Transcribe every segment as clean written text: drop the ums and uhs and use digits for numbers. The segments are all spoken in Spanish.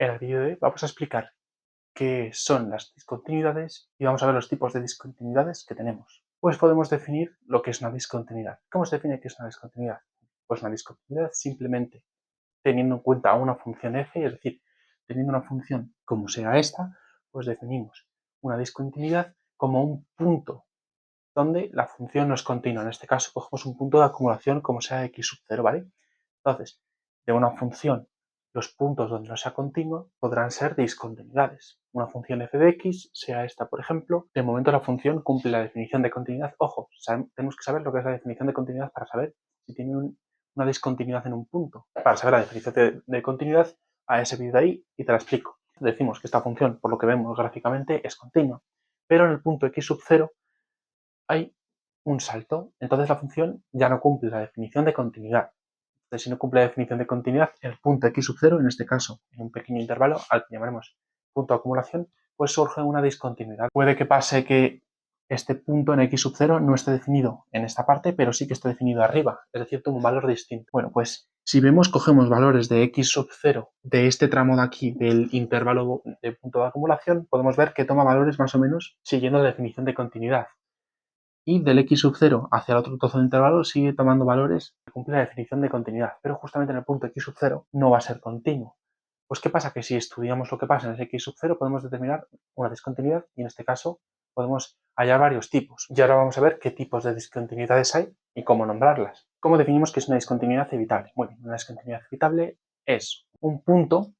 En el vídeo de hoy vamos a explicar qué son las discontinuidades y vamos a ver los tipos de discontinuidades que tenemos. Pues podemos definir lo que es una discontinuidad. ¿Cómo se define qué es una discontinuidad? Pues una discontinuidad simplemente teniendo en cuenta una función f, es decir, teniendo una función como sea esta, pues definimos una discontinuidad como un punto donde la función no es continua. En este caso cogemos un punto de acumulación como sea x sub 0, ¿vale? Entonces, de una función, los puntos donde no sea continua podrán ser discontinuidades. Una función f de x, sea esta, por ejemplo, de momento la función cumple la definición de continuidad. Ojo, tenemos que saber lo que es la definición de continuidad para saber si tiene una discontinuidad en un punto. Para saber la definición de continuidad, a ese vídeo de ahí y te la explico. Decimos que esta función, por lo que vemos gráficamente, es continua, pero en el punto x sub 0 hay un salto. Entonces la función ya no cumple la definición de continuidad. Entonces, si no cumple la definición de continuidad, el punto x sub 0, en este caso, en un pequeño intervalo, al que llamaremos punto de acumulación, pues surge una discontinuidad. Puede que pase que este punto en x sub 0 no esté definido en esta parte, pero sí que esté definido arriba, es decir, toma un valor distinto. Bueno, pues si vemos, cogemos valores de x sub 0 de este tramo de aquí, del intervalo de punto de acumulación, podemos ver que toma valores más o menos siguiendo la definición de continuidad. Y del x sub 0 hacia el otro trozo de intervalo sigue tomando valores que cumplen la definición de continuidad, pero justamente en el punto x sub 0 no va a ser continuo. Pues ¿qué pasa? Que si estudiamos lo que pasa en ese x sub 0 podemos determinar una discontinuidad y en este caso podemos hallar varios tipos. Y ahora vamos a ver qué tipos de discontinuidades hay y cómo nombrarlas. ¿Cómo definimos que es una discontinuidad evitable? Muy bien, una discontinuidad evitable es un punto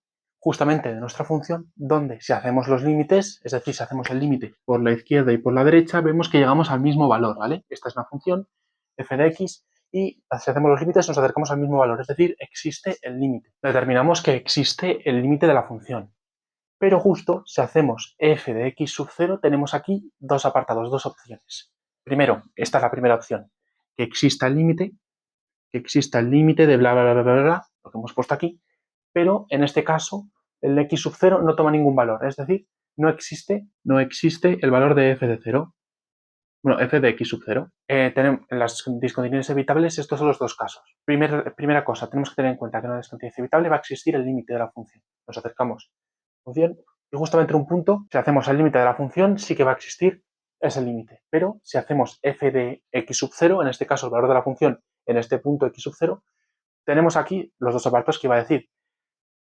justamente de nuestra función, donde si hacemos los límites, es decir, si hacemos el límite por la izquierda y por la derecha, vemos que llegamos al mismo valor, ¿vale? Esta es una función f de x y si hacemos los límites nos acercamos al mismo valor, es decir, existe el límite. Determinamos que existe el límite de la función. Pero justo si hacemos f de x sub 0, tenemos aquí dos apartados, dos opciones. Primero, esta es la primera opción, que exista el límite de bla, bla, bla, bla, bla, lo que hemos puesto aquí, pero en este caso el x sub 0 no toma ningún valor, es decir, no existe el valor de f de 0. Bueno, f de x sub 0. Tenemos las discontinuidades evitables, estos son los dos casos. Primera cosa, tenemos que tener en cuenta que en una discontinuidad evitable va a existir el límite de la función. Nos acercamos a la función y justamente en un punto, si hacemos el límite de la función, sí que va a existir ese límite. Pero si hacemos f de x sub 0, en este caso el valor de la función en este punto x sub 0, tenemos aquí los dos apartados que iba a decir.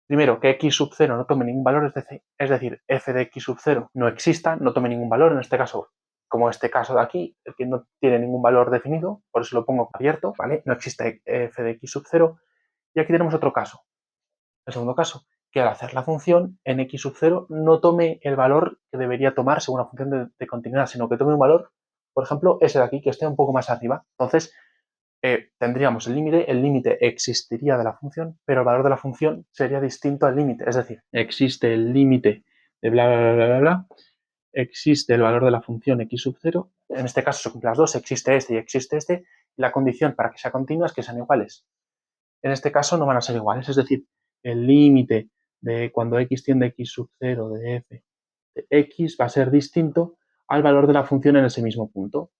Primero, que x sub 0 no tome ningún valor, es decir, f de x sub 0 no exista, no tome ningún valor, en este caso, como este caso de aquí, el que no tiene ningún valor definido, por eso lo pongo abierto, ¿vale? No existe f de x sub 0. Y aquí tenemos otro caso, el segundo caso, que al hacer la función en x sub 0 no tome el valor que debería tomar según la función de continuidad, sino que tome un valor, por ejemplo, ese de aquí, que esté un poco más arriba. Entonces, tendríamos el límite existiría de la función, pero el valor de la función sería distinto al límite. Es decir, existe el límite de bla, bla, bla, bla, bla, existe el valor de la función x sub 0, en este caso se cumplen las dos, existe este y existe este, y la condición para que sea continua es que sean iguales. En este caso no van a ser iguales, es decir, el límite de cuando x tiende a x sub 0 de f de x va a ser distinto al valor de la función en ese mismo punto.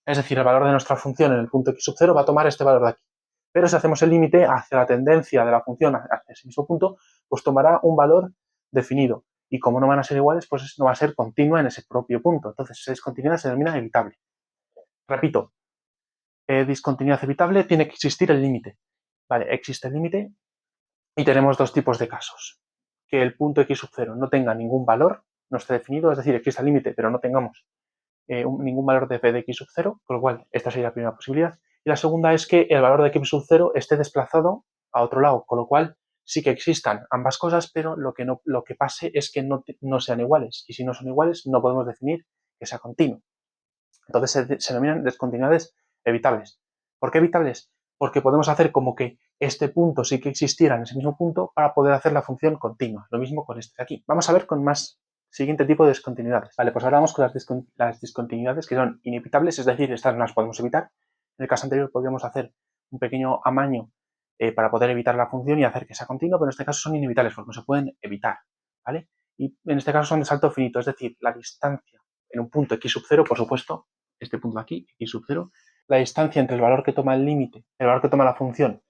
Es decir, el valor de nuestra función en el punto x sub 0 va a tomar este valor de aquí. Pero si hacemos el límite hacia la tendencia de la función hacia ese mismo punto, pues tomará un valor definido. Y como no van a ser iguales, pues no va a ser continua en ese propio punto. Entonces, esa discontinuidad se denomina evitable. Repito, discontinuidad evitable tiene que existir el límite. Vale, existe el límite y tenemos dos tipos de casos. Que el punto x sub 0 no tenga ningún valor, no esté definido, es decir, existe el límite, pero no tengamos ningún valor de f de x sub 0, con lo cual esta sería la primera posibilidad. Y la segunda es que el valor de x sub 0 esté desplazado a otro lado, con lo cual sí que existan ambas cosas, pero lo que pase es que no sean iguales. Y si no son iguales, no podemos definir que sea continuo. Entonces se denominan discontinuidades evitables. ¿Por qué evitables? Porque podemos hacer como que este punto sí que existiera en ese mismo punto para poder hacer la función continua. Lo mismo con este de aquí. Vamos a ver con más siguiente tipo de discontinuidades. Vale, pues ahora vamos con las discontinuidades que son inevitables, es decir, estas no las podemos evitar. En el caso anterior podríamos hacer un pequeño amaño para poder evitar la función y hacer que sea continua, pero en este caso son inevitables porque no se pueden evitar, ¿vale? Y en este caso son de salto finito, es decir, la distancia en un punto x sub 0, por supuesto, este punto de aquí, x sub 0, la distancia entre el valor que toma el límite, el valor que toma la función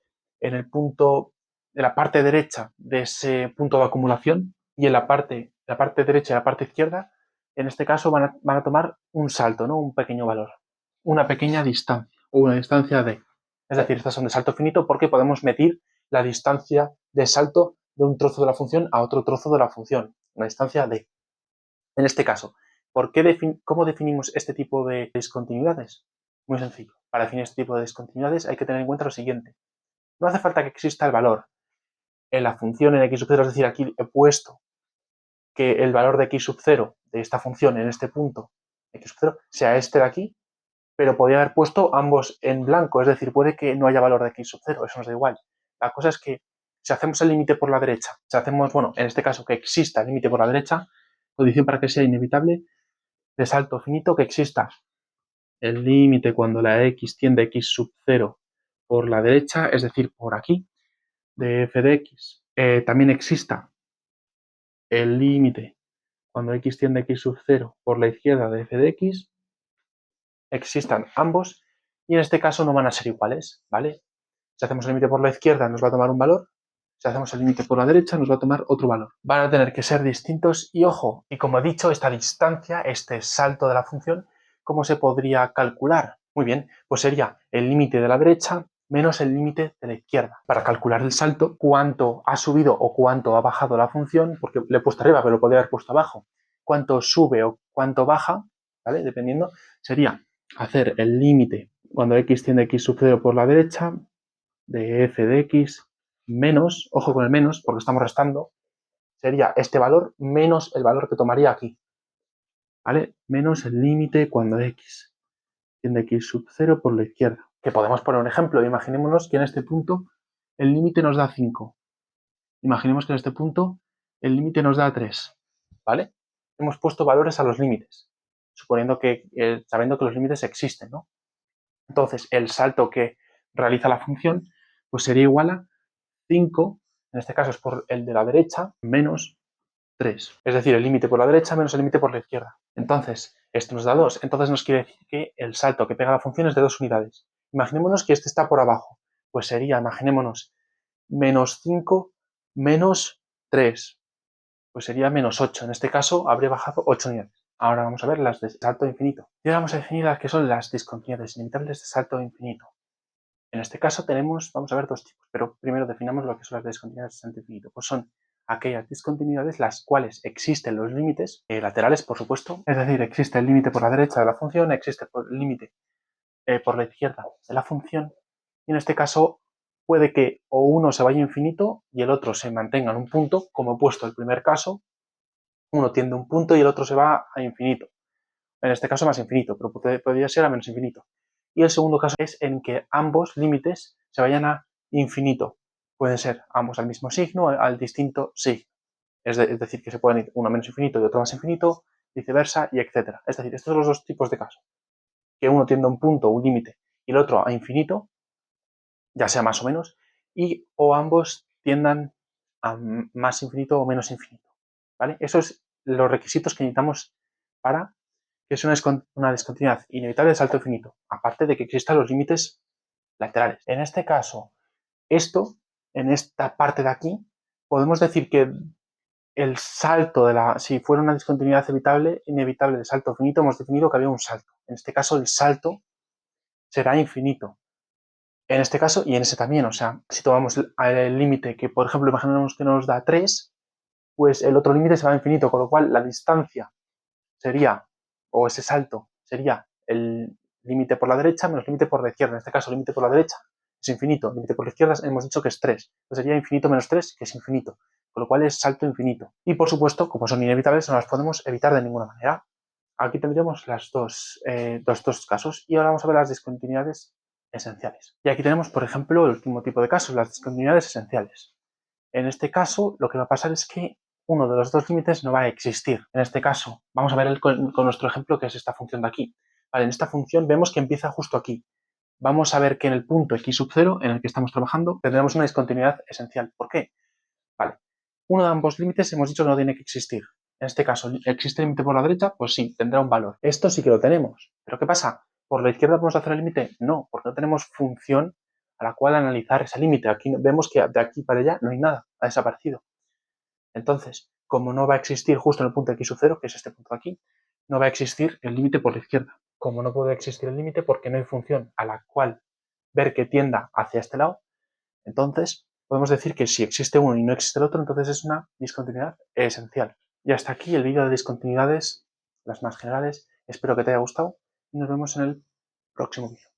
en el punto de la parte derecha de ese punto de acumulación y en la parte derecha y la parte izquierda, en este caso van a tomar un salto, ¿no? Un pequeño valor, una pequeña distancia o una distancia d. Es decir, estas son de salto finito porque podemos medir la distancia de salto de un trozo de la función a otro trozo de la función, una distancia d. En este caso, ¿cómo definimos este tipo de discontinuidades? Muy sencillo. Para definir este tipo de discontinuidades hay que tener en cuenta lo siguiente. No hace falta que exista el valor en la función en x sub 0, es decir, aquí he puesto que el valor de x sub 0 de esta función en este punto, x sub 0, sea este de aquí, pero podría haber puesto ambos en blanco, es decir, puede que no haya valor de x sub 0, eso nos da igual. La cosa es que si hacemos el límite por la derecha, si hacemos, bueno, en este caso que exista el límite por la derecha, condición para que sea inevitable, de salto finito, que exista el límite cuando la x tiende a x sub 0 por la derecha, es decir, por aquí, de f de x. También exista el límite cuando x tiende a x sub 0 por la izquierda de f de x, existan ambos y en este caso no van a ser iguales, ¿vale? Si hacemos el límite por la izquierda nos va a tomar un valor, si hacemos el límite por la derecha nos va a tomar otro valor. Van a tener que ser distintos y ojo, y como he dicho, esta distancia, este salto de la función, ¿cómo se podría calcular? Muy bien, pues sería el límite de la derecha menos el límite de la izquierda. Para calcular el salto, cuánto ha subido o cuánto ha bajado la función, porque le he puesto arriba, pero lo podría haber puesto abajo, cuánto sube o cuánto baja, ¿vale? Dependiendo, sería hacer el límite cuando x tiende a x sub 0 por la derecha de f de x menos, ojo con el menos porque estamos restando, sería este valor menos el valor que tomaría aquí, ¿vale? Menos el límite cuando x tiende a x sub 0 por la izquierda. Que podemos poner un ejemplo, imaginémonos que en este punto el límite nos da 5. Imaginemos que en este punto el límite nos da 3, ¿vale? Hemos puesto valores a los límites, suponiendo que, sabiendo que los límites existen, ¿no? Entonces, el salto que realiza la función pues sería igual a 5, en este caso es por el de la derecha, menos 3. Es decir, el límite por la derecha menos el límite por la izquierda. Entonces, esto nos da 2. Entonces nos quiere decir que el salto que pega la función es de 2 unidades. Imaginémonos que este está por abajo. Pues sería, imaginémonos, menos 5 menos 3. Pues sería menos 8. En este caso, habría bajado 8 unidades. Ahora vamos a ver las de salto infinito. Y ahora vamos a definir las que son las discontinuidades inevitables de salto infinito. En este caso vamos a ver dos tipos, pero primero definamos lo que son las discontinuidades de salto infinito. Pues son aquellas discontinuidades las cuales existen los límites laterales, por supuesto, es decir, existe el límite por la derecha de la función, existe el límite por la izquierda de la función, y en este caso puede que o uno se vaya a infinito y el otro se mantenga en un punto, como he puesto el primer caso, uno tiende a un punto y el otro se va a infinito. En este caso más infinito, pero podría ser a menos infinito. Y el segundo caso es en que ambos límites se vayan a infinito. Pueden ser ambos al mismo signo, al distinto signo. Es decir, que se pueden ir uno a menos infinito y otro más infinito, viceversa, y etcétera. Es decir, estos son los dos tipos de casos. Que uno tienda a un punto, un límite, y el otro a infinito, ya sea más o menos, y o ambos tiendan a más infinito o menos infinito. ¿Vale? Esos son los requisitos que necesitamos para que es una discontinuidad inevitable de salto infinito, aparte de que existan los límites laterales. En este caso, en esta parte de aquí, podemos decir que el salto si fuera una discontinuidad inevitable de salto finito, hemos definido que había un salto. En este caso, el salto será infinito. En este caso y en ese también, o sea, si tomamos el límite que, por ejemplo, imaginemos que nos da 3, pues el otro límite se va a infinito, con lo cual la distancia sería, o ese salto sería el límite por la derecha menos límite por la izquierda. En este caso, el límite por la derecha es infinito, el límite por la izquierda hemos dicho que es 3. Entonces sería infinito menos 3, que es infinito, con lo cual es salto infinito. Y por supuesto, como son inevitables, no las podemos evitar de ninguna manera. Aquí tendríamos los dos casos y ahora vamos a ver las discontinuidades esenciales. Y aquí tenemos, por ejemplo, el último tipo de casos, las discontinuidades esenciales. En este caso, lo que va a pasar es que uno de los dos límites no va a existir. En este caso, vamos a ver con nuestro ejemplo, que es esta función de aquí. Vale, en esta función vemos que empieza justo aquí. Vamos a ver que en el punto x sub 0, en el que estamos trabajando, tendremos una discontinuidad esencial. ¿Por qué? Vale, uno de ambos límites hemos dicho que no tiene que existir. En este caso, ¿existe el límite por la derecha? Pues sí, tendrá un valor. Esto sí que lo tenemos. ¿Pero qué pasa? ¿Por la izquierda podemos hacer el límite? No, porque no tenemos función a la cual analizar ese límite. Aquí vemos que de aquí para allá no hay nada, ha desaparecido. Entonces, como no va a existir justo en el punto x sub 0, que es este punto de aquí, no va a existir el límite por la izquierda. Como no puede existir el límite porque no hay función a la cual ver que tienda hacia este lado, entonces podemos decir que si existe uno y no existe el otro, entonces es una discontinuidad esencial. Y hasta aquí el vídeo de discontinuidades, las más generales. Espero que te haya gustado y nos vemos en el próximo vídeo.